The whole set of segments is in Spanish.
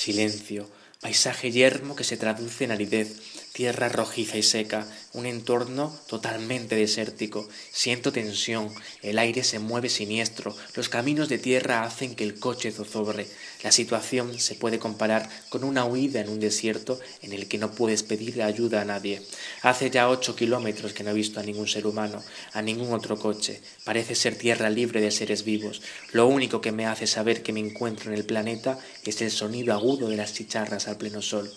Silencio, paisaje yermo que se traduce en aridez, tierra rojiza y seca, un entorno totalmente desértico. Siento tensión, el aire se mueve siniestro, los caminos de tierra hacen que el coche zozobre. La situación se puede comparar con una huida en un desierto en el que no puedes pedir ayuda a nadie. Hace ya 8 kilómetros que no he visto a ningún ser humano, a ningún otro coche. Parece ser tierra libre de seres vivos. Lo único que me hace saber que me encuentro en el planeta es el sonido agudo de las chicharras al pleno sol.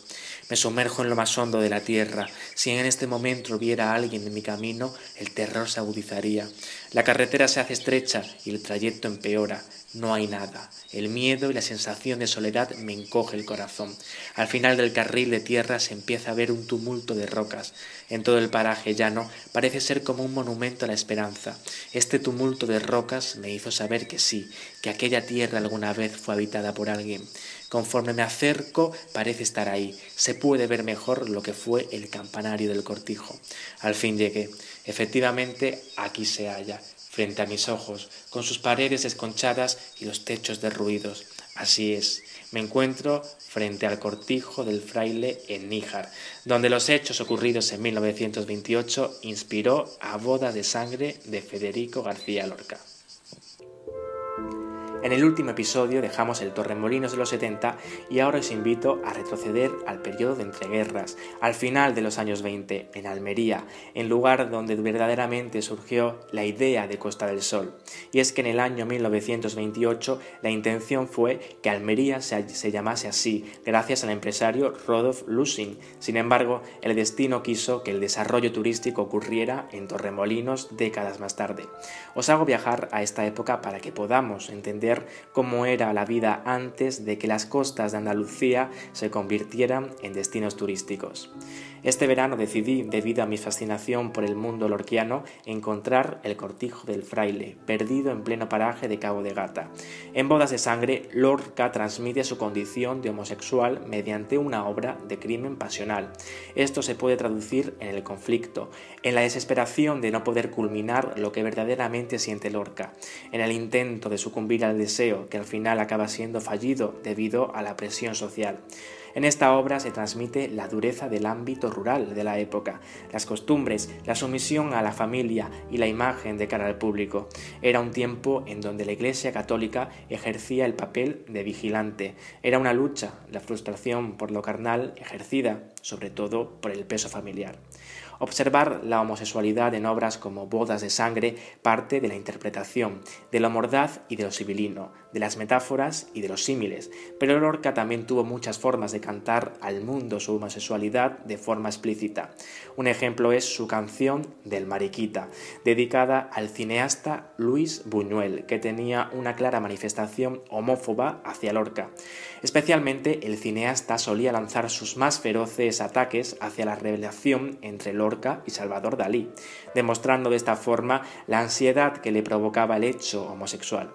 Me sumerjo en lo más hondo de la tierra. Si en este momento viera a alguien en mi camino, el terror se agudizaría. La carretera se hace estrecha y el trayecto empeora. No hay nada. El miedo y la sensación de soledad me encoge el corazón. Al final del carril de tierra se empieza a ver un tumulto de rocas. En todo el paraje llano parece ser como un monumento a la esperanza. Este tumulto de rocas me hizo saber que sí, que aquella tierra alguna vez fue habitada por alguien. Conforme me acerco, parece estar ahí. Se puede ver mejor lo que fue el campanario del Cortijo. Al fin llegué. Efectivamente, aquí se halla, frente a mis ojos, con sus paredes esconchadas y los techos derruidos. Así es, me encuentro frente al Cortijo del Fraile en Níjar, donde los hechos ocurridos en 1928 inspiró a Bodas de Sangre de Federico García Lorca. En el último episodio dejamos el Torremolinos de los 70 y ahora os invito a retroceder al periodo de entreguerras, al final de los años 20, en Almería, el lugar donde verdaderamente surgió la idea de Costa del Sol. Y es que en el año 1928 la intención fue que Almería se llamase así, gracias al empresario Rodolf Lussing. Sin embargo, el destino quiso que el desarrollo turístico ocurriera en Torremolinos décadas más tarde. Os hago viajar a esta época para que podamos entender cómo era la vida antes de que las costas de Andalucía se convirtieran en destinos turísticos. Este verano decidí, debido a mi fascinación por el mundo lorquiano, encontrar el Cortijo del Fraile, perdido en pleno paraje de Cabo de Gata. En Bodas de Sangre, Lorca transmite su condición de homosexual mediante una obra de crimen pasional. Esto se puede traducir en el conflicto, en la desesperación de no poder culminar lo que verdaderamente siente Lorca, en el intento de sucumbir al deseo que al final acaba siendo fallido debido a la presión social. En esta obra se transmite la dureza del ámbito rural de la época, las costumbres, la sumisión a la familia y la imagen de cara al público. Era un tiempo en donde la Iglesia católica ejercía el papel de vigilante. Era una lucha, la frustración por lo carnal ejercida, sobre todo por el peso familiar. Observar la homosexualidad en obras como Bodas de Sangre parte de la interpretación, de lo mordaz y de lo sibilino, de las metáforas y de los símiles, pero Lorca también tuvo muchas formas de cantar al mundo su homosexualidad de forma explícita. Un ejemplo es su canción del Mariquita, dedicada al cineasta Luis Buñuel, que tenía una clara manifestación homófoba hacia Lorca. Especialmente el cineasta solía lanzar sus más feroces ataques hacia la relación entre Lorca y Salvador Dalí, demostrando de esta forma la ansiedad que le provocaba el hecho homosexual.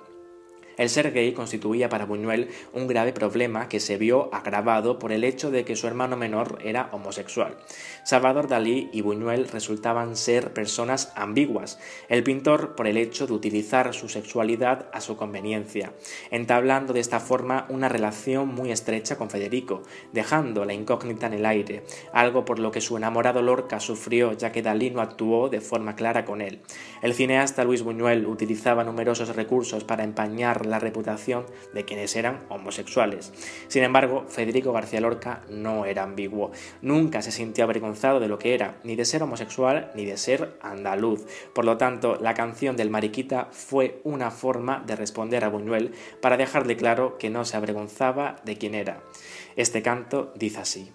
El ser gay constituía para Buñuel un grave problema que se vio agravado por el hecho de que su hermano menor era homosexual. Salvador Dalí y Buñuel resultaban ser personas ambiguas, el pintor por el hecho de utilizar su sexualidad a su conveniencia, entablando de esta forma una relación muy estrecha con Federico, dejando la incógnita en el aire, algo por lo que su enamorado Lorca sufrió ya que Dalí no actuó de forma clara con él. El cineasta Luis Buñuel utilizaba numerosos recursos para empañar la reputación de quienes eran homosexuales. Sin embargo, Federico García Lorca no era ambiguo. Nunca se sintió avergonzado de lo que era, ni de ser homosexual ni de ser andaluz. Por lo tanto, la canción del Mariquita fue una forma de responder a Buñuel para dejarle claro que no se avergonzaba de quién era. Este canto dice así: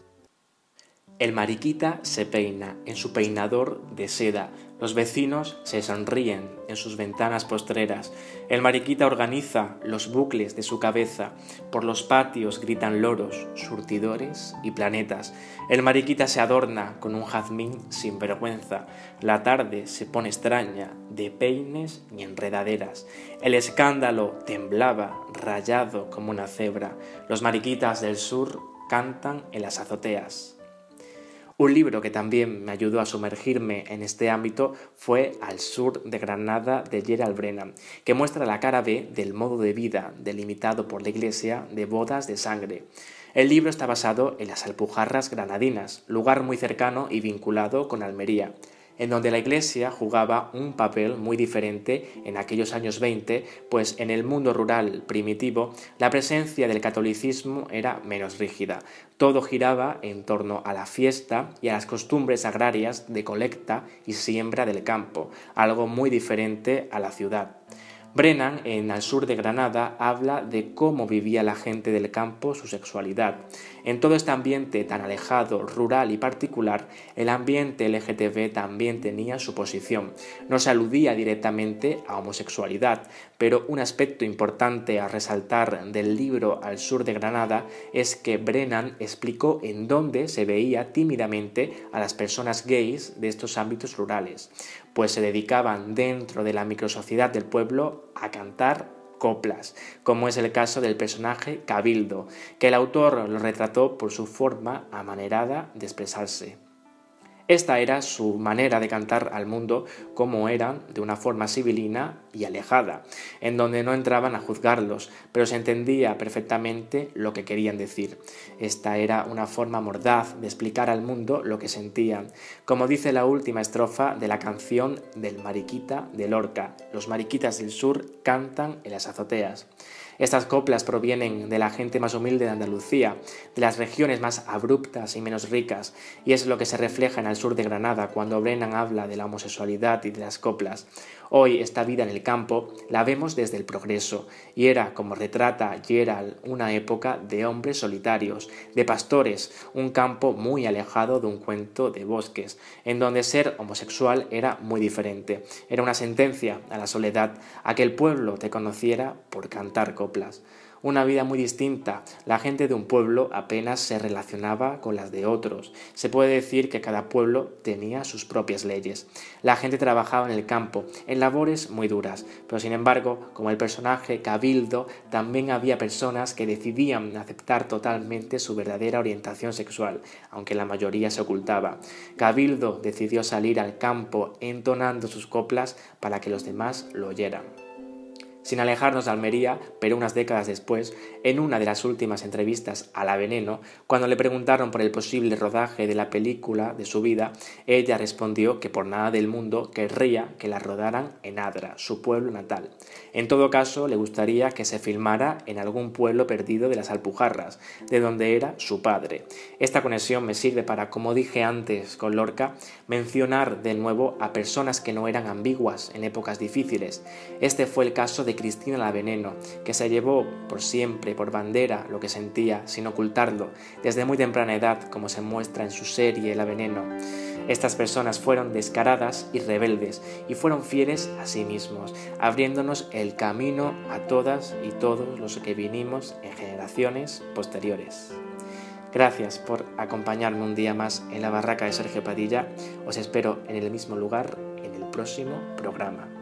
el mariquita se peina en su peinador de seda, los vecinos se sonríen en sus ventanas postreras, el mariquita organiza los bucles de su cabeza, por los patios gritan loros, surtidores y planetas, el mariquita se adorna con un jazmín sin vergüenza, la tarde se pone extraña, de peines y enredaderas, el escándalo temblaba, rayado como una cebra, los mariquitas del sur cantan en las azoteas. Un libro que también me ayudó a sumergirme en este ámbito fue Al sur de Granada de Gerald Brennan, que muestra la cara B del modo de vida delimitado por la Iglesia de Bodas de Sangre. El libro está basado en las Alpujarras granadinas, lugar muy cercano y vinculado con Almería, en donde la Iglesia jugaba un papel muy diferente en aquellos años 20, pues en el mundo rural primitivo la presencia del catolicismo era menos rígida. Todo giraba en torno a la fiesta y a las costumbres agrarias de colecta y siembra del campo, algo muy diferente a la ciudad. Brennan, en Al sur de Granada, habla de cómo vivía la gente del campo su sexualidad. En todo este ambiente tan alejado, rural y particular, el ambiente LGTB también tenía su posición. No se aludía directamente a homosexualidad, pero un aspecto importante a resaltar del libro Al sur de Granada es que Brennan explicó en dónde se veía tímidamente a las personas gays de estos ámbitos rurales, pues se dedicaban dentro de la microsociedad del pueblo a cantar coplas, como es el caso del personaje Cabildo, que el autor lo retrató por su forma amanerada de expresarse. Esta era su manera de cantar al mundo, como eran de una forma sibilina y alejada, en donde no entraban a juzgarlos, pero se entendía perfectamente lo que querían decir. Esta era una forma mordaz de explicar al mundo lo que sentían, como dice la última estrofa de la canción del Mariquita de Lorca. Los mariquitas del sur cantan en las azoteas. Estas coplas provienen de la gente más humilde de Andalucía, de las regiones más abruptas y menos ricas, y es lo que se refleja en Al sur de Granada cuando Brennan habla de la homosexualidad y de las coplas. Hoy esta vida en el campo la vemos desde el progreso, y era, como retrata Gerald, una época de hombres solitarios, de pastores, un campo muy alejado de un cuento de bosques, en donde ser homosexual era muy diferente. Era una sentencia a la soledad, a que el pueblo te conociera por cantar coplas. Una vida muy distinta. La gente de un pueblo apenas se relacionaba con las de otros. Se puede decir que cada pueblo tenía sus propias leyes. La gente trabajaba en el campo, en labores muy duras, pero sin embargo, como el personaje Cabildo, también había personas que decidían aceptar totalmente su verdadera orientación sexual, aunque la mayoría se ocultaba. Cabildo decidió salir al campo entonando sus coplas para que los demás lo oyeran. Sin alejarnos de Almería, pero unas décadas después, en una de las últimas entrevistas a La Veneno, cuando le preguntaron por el posible rodaje de la película de su vida, ella respondió que por nada del mundo querría que la rodaran en Adra, su pueblo natal. En todo caso, le gustaría que se filmara en algún pueblo perdido de las Alpujarras, de donde era su padre. Esta conexión me sirve para, como dije antes con Lorca, mencionar de nuevo a personas que no eran ambiguas en épocas difíciles. Este fue el caso de Cristina la Veneno, que se llevó por siempre, por bandera, lo que sentía, sin ocultarlo, desde muy temprana edad, como se muestra en su serie La Veneno. Estas personas fueron descaradas y rebeldes, y fueron fieles a sí mismos, abriéndonos el camino a todas y todos los que vinimos en generaciones posteriores. Gracias por acompañarme un día más en la barraca de Sergio Padilla. Os espero en el mismo lugar en el próximo programa.